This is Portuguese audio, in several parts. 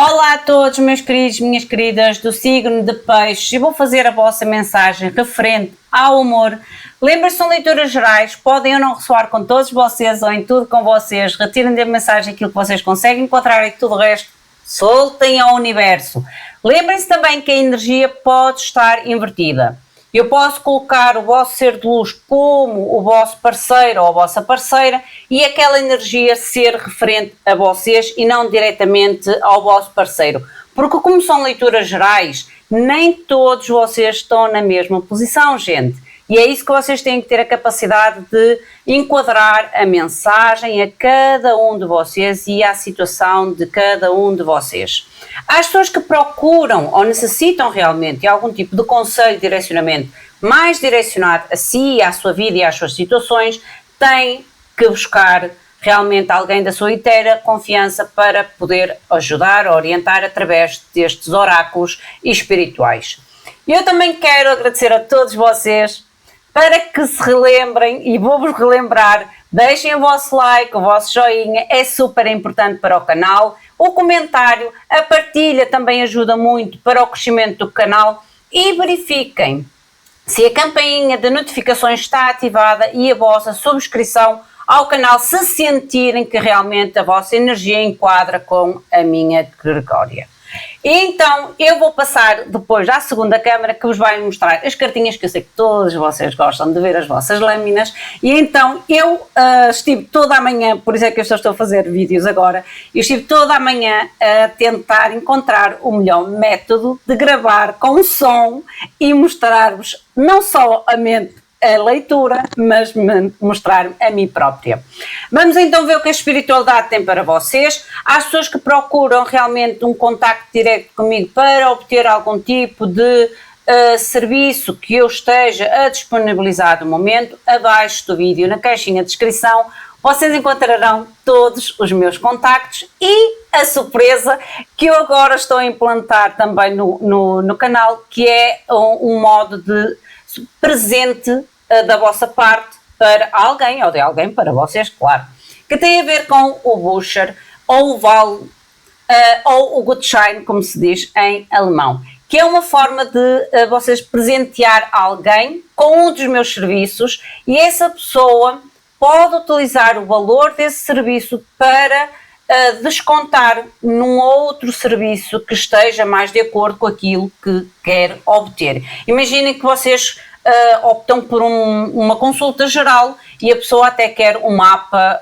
Olá a todos, meus queridos, minhas queridas do signo de Peixes. Eu vou fazer a vossa mensagem referente ao amor. Lembrem-se, são leituras gerais, podem ou não ressoar com todos vocês ou em tudo com vocês. Retirem da mensagem aquilo que vocês conseguem encontrar e tudo o resto soltem ao universo. Lembrem-se também que a energia pode estar invertida. Eu posso colocar o vosso ser de luz como o vosso parceiro ou a vossa parceira e aquela energia ser referente a vocês e não diretamente ao vosso parceiro. Porque como são leituras gerais, nem todos vocês estão na mesma posição, gente. E é isso que vocês têm que ter a capacidade de enquadrar a mensagem a cada um de vocês e à situação de cada um de vocês. As pessoas que procuram ou necessitam realmente de algum tipo de conselho e direcionamento mais direcionado a si, à sua vida e às suas situações, têm que buscar realmente alguém da sua inteira confiança para poder ajudar, orientar através destes oráculos espirituais. Eu também quero agradecer a todos vocês para que se relembrem, e vou-vos relembrar, deixem o vosso like, o vosso joinha, é super importante para o canal. O comentário, a partilha também ajuda muito para o crescimento do canal e verifiquem se a campainha de notificações está ativada e a vossa subscrição ao canal se sentirem que realmente a vossa energia enquadra com a minha Gregória. Então eu vou passar depois à segunda câmara que vos vai mostrar as cartinhas, que eu sei que todos vocês gostam de ver as vossas lâminas, e então eu estive toda a manhã, por isso é que eu estou a fazer vídeos agora, eu estive toda a manhã a tentar encontrar o melhor método de gravar com som e mostrar-vos não só a mente, a leitura, mas mostrar-me a mim própria. Vamos então ver o que a espiritualidade tem para vocês. As pessoas que procuram realmente um contacto direto comigo para obter algum tipo de serviço que eu esteja a disponibilizar no momento, abaixo do vídeo, na caixinha de descrição, vocês encontrarão todos os meus contactos e a surpresa que eu agora estou a implantar também no canal, que é um modo de presente da vossa parte para alguém, ou de alguém para vocês, claro, que tem a ver com o Voucher, ou o Vale, ou o Gutschein, como se diz em alemão, que é uma forma de vocês presentear alguém com um dos meus serviços e essa pessoa pode utilizar o valor desse serviço para descontar num outro serviço que esteja mais de acordo com aquilo que quer obter. Imaginem que vocês optam por uma consulta geral e a pessoa até quer um mapa,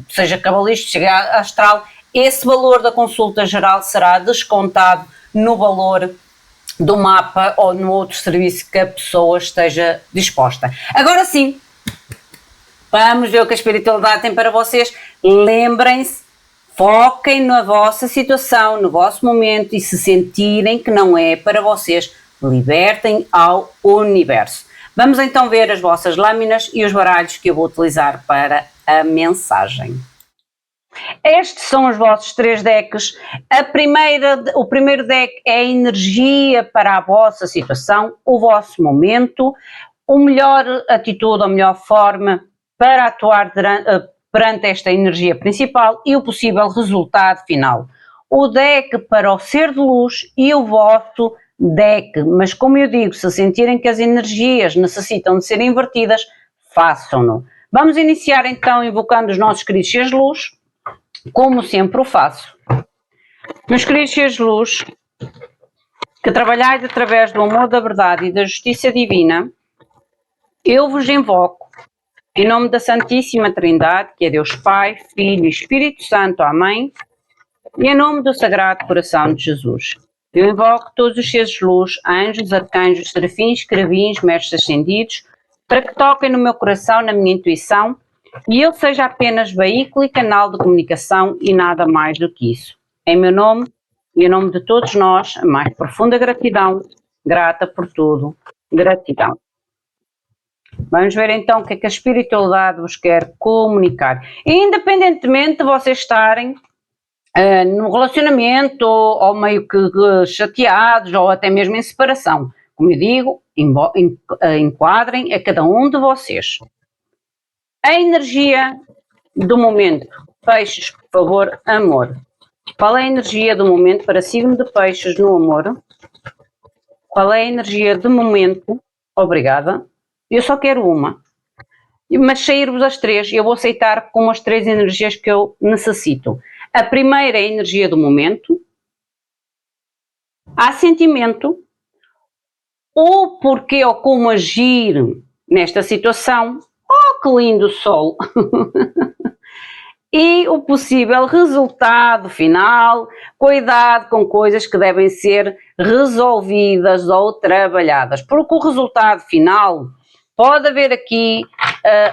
seja cabalístico, seja astral, esse valor da consulta geral será descontado no valor do mapa ou no outro serviço que a pessoa esteja disposta. Agora sim, vamos ver o que a espiritualidade tem para vocês. Lembrem-se, foquem na vossa situação, no vosso momento e se sentirem que não é para vocês, libertem ao universo. Vamos então ver as vossas lâminas e os baralhos que eu vou utilizar para a mensagem. Estes são os vossos 3 decks. O primeiro deck é a energia para a vossa situação, o vosso momento, a melhor atitude, a melhor forma para atuar perante esta energia principal e o possível resultado final. O deck para o ser de luz e o vosso deck, mas como eu digo, se sentirem que as energias necessitam de ser invertidas, façam-no. Vamos iniciar então invocando os nossos queridos seres de luz, como sempre o faço. Meus queridos seres de luz, que trabalhais através do amor da verdade e da justiça divina, eu vos invoco em nome da Santíssima Trindade, que é Deus Pai, Filho e Espírito Santo, amém, e em nome do Sagrado Coração de Jesus. Eu invoco todos os seres de luz, anjos, arcanjos, serafins, querubins, mestres ascendidos, para que toquem no meu coração, na minha intuição, e eu seja apenas veículo e canal de comunicação e nada mais do que isso. Em meu nome e em nome de todos nós, a mais profunda gratidão, grata por tudo, gratidão. Vamos ver então o que é que a espiritualidade vos quer comunicar. E independentemente de vocês estarem num relacionamento ou meio que chateados ou até mesmo em separação, como eu digo, enquadrem a cada um de vocês. A energia do momento. Peixes, por favor, amor. Qual é a energia do momento para signo de peixes no amor? Qual é a energia do momento? Obrigada. Eu só quero uma. Mas sair-vos as três, eu vou aceitar com as três energias que eu necessito. A primeira é a energia do momento. Há sentimento. O porquê ou como agir nesta situação. Oh, que lindo sol! E o possível resultado final, cuidado com coisas que devem ser resolvidas ou trabalhadas, porque o resultado final pode haver aqui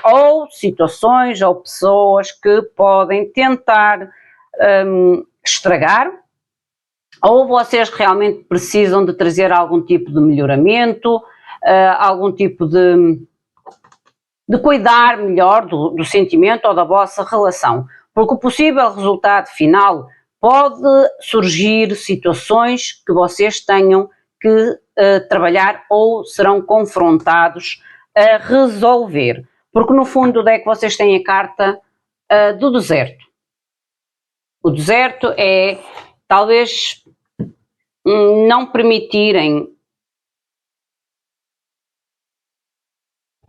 ou situações ou pessoas que podem tentar estragar, ou vocês realmente precisam de trazer algum tipo de melhoramento, algum tipo de cuidar melhor do sentimento ou da vossa relação, porque o possível resultado final pode surgir situações que vocês tenham que trabalhar ou serão confrontados a resolver, porque no fundo o deck vocês têm a carta do deserto. O deserto é talvez não permitirem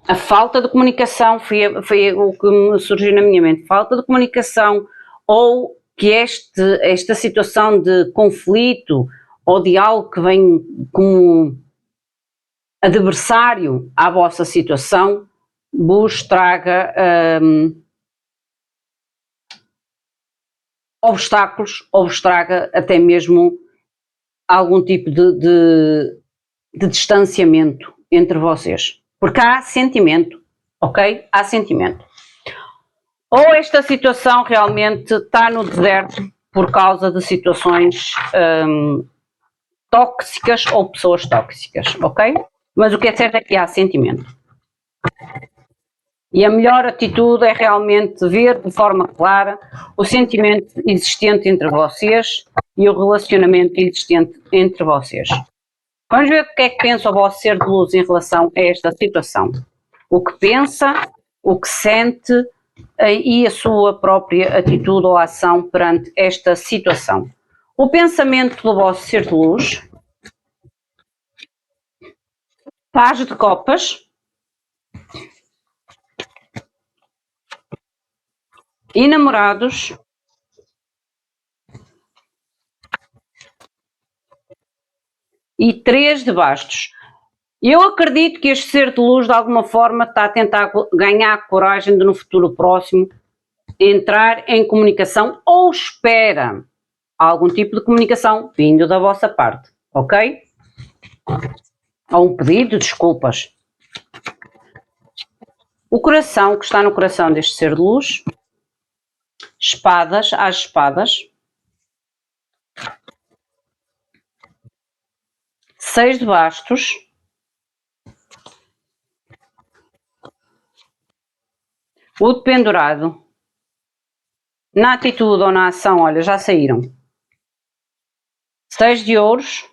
a falta de comunicação, foi o que me surgiu na minha mente, falta de comunicação, ou que esta situação de conflito ou de algo que vem como adversário à vossa situação vos traga obstáculos ou vos traga até mesmo algum tipo de distanciamento entre vocês. Porque há sentimento, ok? Há sentimento. Ou esta situação realmente está no deserto por causa de situações tóxicas ou pessoas tóxicas, ok? Mas o que é certo é que há sentimento. E a melhor atitude é realmente ver de forma clara o sentimento existente entre vocês e o relacionamento existente entre vocês. Vamos ver o que é que pensa o vosso ser de luz em relação a esta situação. O que pensa, o que sente e a sua própria atitude ou ação perante esta situação. O pensamento do vosso ser de luz. Paz de copas. Enamorados. E 3 de bastos. Eu acredito que este ser de luz de alguma forma está a tentar ganhar coragem de no futuro próximo entrar em comunicação ou espera algum tipo de comunicação vindo da vossa parte, ok? Ou um pedido de desculpas. O coração que está no coração deste ser de luz. Espadas, às espadas. 6 de bastos. O dependurado. Na atitude ou na ação, olha, já saíram. 6 de ouros.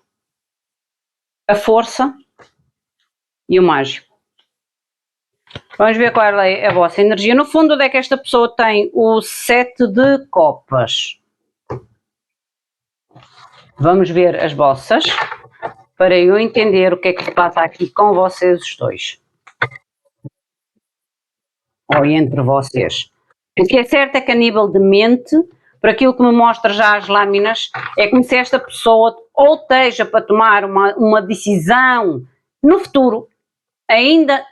A força. E o mágico. Vamos ver qual é a vossa energia. No fundo, onde é que esta pessoa tem o 7 de copas. Vamos ver as vossas, para eu entender o que é que se passa aqui com vocês os dois. Ou entre vocês. O que é certo é que a nível de mente, por aquilo que me mostra já as lâminas, é como se esta pessoa ou esteja para tomar uma decisão no futuro, ainda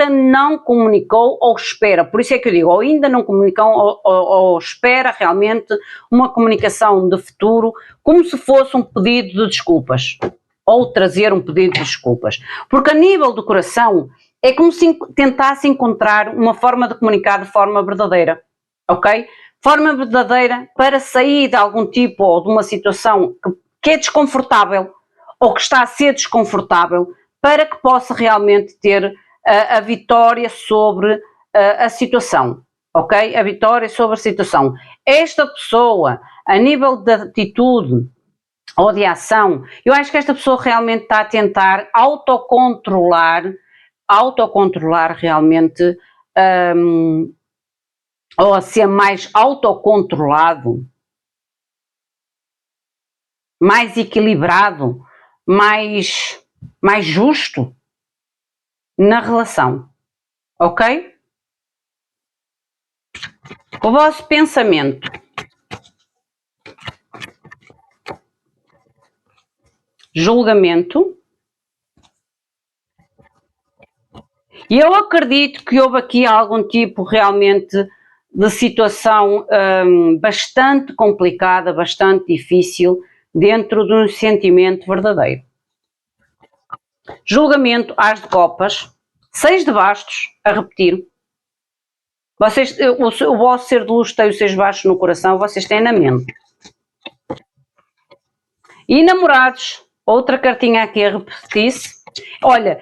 não comunicou ou espera, por isso é que eu digo, ou ainda não comunicou ou espera realmente uma comunicação de futuro, como se fosse um pedido de desculpas, ou trazer um pedido de desculpas, porque a nível do coração é como se tentasse encontrar uma forma de comunicar de forma verdadeira, ok? Forma verdadeira para sair de algum tipo ou de uma situação que é desconfortável, ou que está a ser desconfortável, para que possa realmente ter a vitória sobre a situação, ok? A vitória sobre a situação. Esta pessoa, a nível de atitude ou de ação, eu acho que esta pessoa realmente está a tentar autocontrolar realmente, ou a ser mais autocontrolado mais equilibrado, mais justo na relação, ok? O vosso pensamento. Julgamento. E eu acredito que houve aqui algum tipo realmente de situação bastante complicada, bastante difícil, dentro de um sentimento verdadeiro. Julgamento, as de copas, 6 de bastos, a repetir. Vocês, o vosso ser de luz tem os 6 bastos no coração, vocês têm na mente. E namorados, outra cartinha aqui a repetir-se. Olha,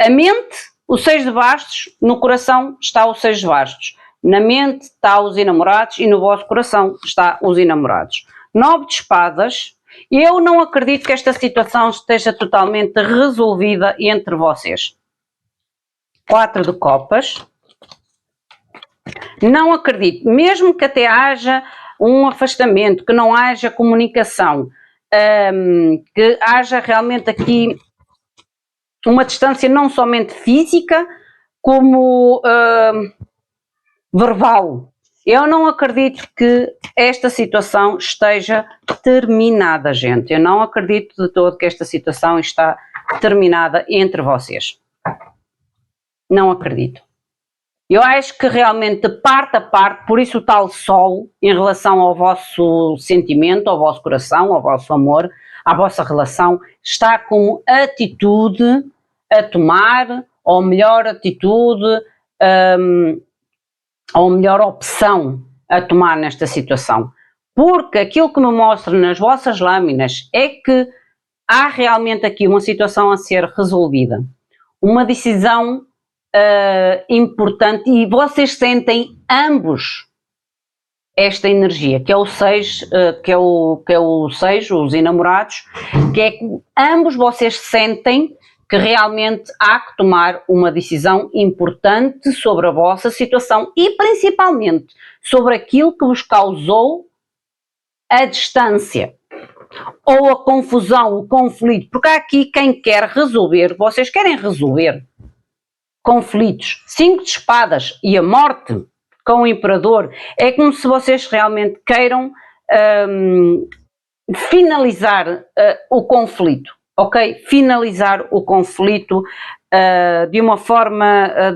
a mente, o 6 de bastos, no coração está o 6 de bastos. Na mente está os enamorados e no vosso coração está os enamorados. 9 de espadas. Eu não acredito que esta situação esteja totalmente resolvida entre vocês. 4 de copas. Não acredito, mesmo que até haja um afastamento, que não haja comunicação, que haja realmente aqui uma distância não somente física, como verbal. Eu não acredito que esta situação esteja terminada, gente. Eu não acredito de todo que esta situação está terminada entre vocês. Não acredito. Eu acho que realmente de parte a parte, por isso o tal sol, em relação ao vosso sentimento, ao vosso coração, ao vosso amor, à vossa relação, está como atitude a tomar, ou melhor atitude, ou melhor opção a tomar nesta situação. Porque aquilo que me mostra nas vossas lâminas é que há realmente aqui uma situação a ser resolvida. Uma decisão importante e vocês sentem ambos esta energia, que é o 6, que é o 6, os enamorados, que é que ambos vocês sentem que realmente há que tomar uma decisão importante sobre a vossa situação e principalmente sobre aquilo que vos causou a distância ou a confusão, o conflito, porque há aqui quem quer resolver, vocês querem resolver conflitos. 5 de espadas e a morte com o imperador, é como se vocês realmente queiram finalizar o conflito, ok? Finalizar o conflito de uma forma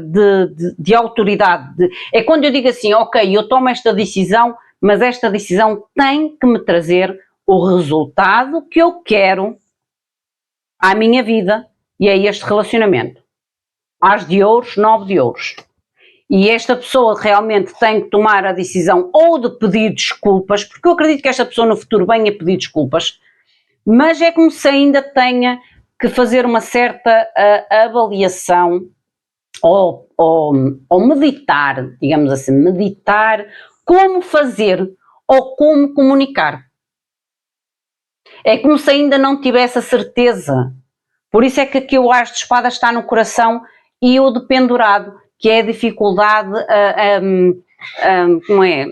de autoridade. É quando eu digo assim, ok, eu tomo esta decisão, mas esta decisão tem que me trazer o resultado que eu quero à minha vida e a este relacionamento. As de ouros, 9 de ouros. E esta pessoa realmente tem que tomar a decisão ou de pedir desculpas, porque eu acredito que esta pessoa no futuro venha pedir desculpas, mas é como se ainda tenha que fazer uma certa avaliação ou meditar, digamos assim, meditar como fazer ou como comunicar. É como se ainda não tivesse a certeza. Por isso é que aqui o as de espada está no coração e o de pendurado, que é a dificuldade, como é?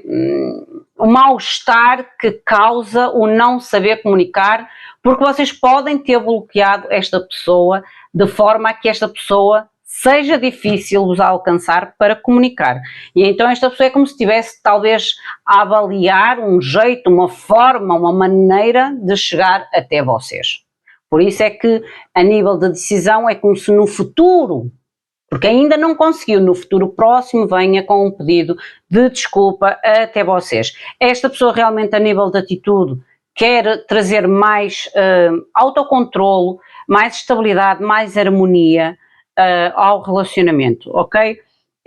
O mal-estar que causa o não saber comunicar, porque vocês podem ter bloqueado esta pessoa de forma a que esta pessoa seja difícil vos alcançar para comunicar. E então esta pessoa é como se estivesse talvez a avaliar um jeito, uma forma, uma maneira de chegar até vocês. Por isso é que a nível de decisão é como se no futuro, porque ainda não conseguiu, no futuro próximo venha com um pedido de desculpa até vocês. Esta pessoa realmente a nível de atitude quer trazer mais autocontrolo, mais estabilidade, mais harmonia ao relacionamento, ok?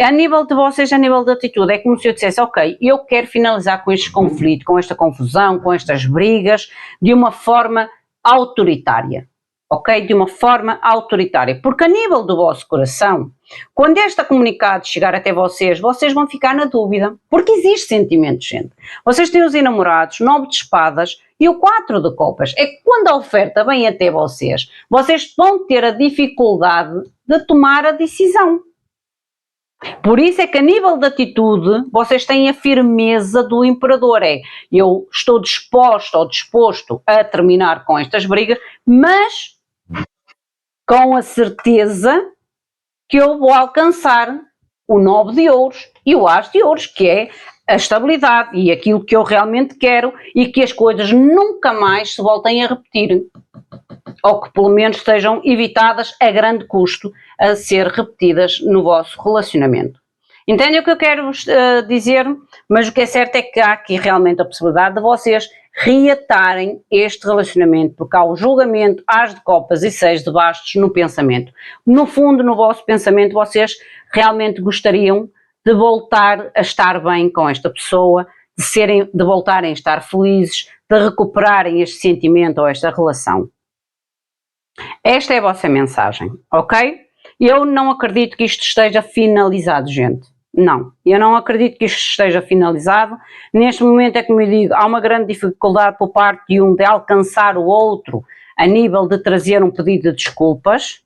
A nível de vocês, a nível de atitude, é como se eu dissesse, ok, eu quero finalizar com este conflito, com esta confusão, com estas brigas, de uma forma autoritária, ok? De uma forma autoritária, porque a nível do vosso coração, quando este comunicado chegar até vocês, vocês vão ficar na dúvida, porque existe sentimento, gente. Vocês têm os enamorados, 9 de espadas e o 4 de copas. É que quando a oferta vem até vocês, vocês vão ter a dificuldade de tomar a decisão. Por isso é que a nível de atitude, vocês têm a firmeza do imperador, eu estou disposto ou disposto a terminar com estas brigas, mas com a certeza que eu vou alcançar o 9 de ouros e o as de ouros, que é a estabilidade e aquilo que eu realmente quero e que as coisas nunca mais se voltem a repetir, ou que pelo menos sejam evitadas a grande custo a ser repetidas no vosso relacionamento. Entendem o que eu quero dizer? Mas o que é certo é que há aqui realmente a possibilidade de vocês reatarem este relacionamento, porque há o julgamento, as de copas e 6 de bastos no pensamento. No fundo, no vosso pensamento, vocês realmente gostariam de voltar a estar bem com esta pessoa, de voltarem a estar felizes, de recuperarem este sentimento ou esta relação. Esta é a vossa mensagem, ok? Eu não acredito que isto esteja finalizado, gente. Não, eu não acredito que isto esteja finalizado. Neste momento é como eu digo, há uma grande dificuldade por parte de um de alcançar o outro a nível de trazer um pedido de desculpas,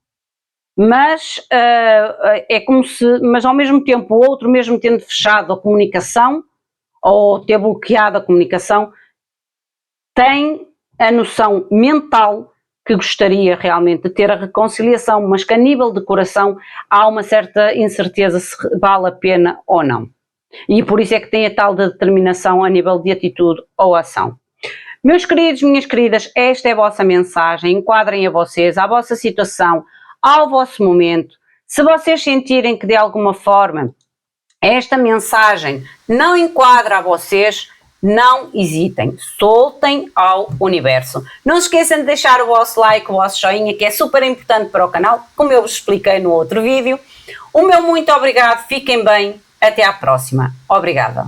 mas é como se, mas ao mesmo tempo o outro, mesmo tendo fechado a comunicação ou ter bloqueado a comunicação, tem a noção mental que gostaria realmente de ter a reconciliação, mas que a nível de coração há uma certa incerteza se vale a pena ou não. E por isso é que tem a tal de determinação a nível de atitude ou ação. Meus queridos, minhas queridas, esta é a vossa mensagem, enquadrem a vocês, à vossa situação, ao vosso momento. Se vocês sentirem que de alguma forma esta mensagem não enquadra a vocês, não hesitem, soltem ao universo. Não se esqueçam de deixar o vosso like, o vosso joinha, que é super importante para o canal, como eu vos expliquei no outro vídeo. O meu muito obrigado, fiquem bem, até à próxima. Obrigada.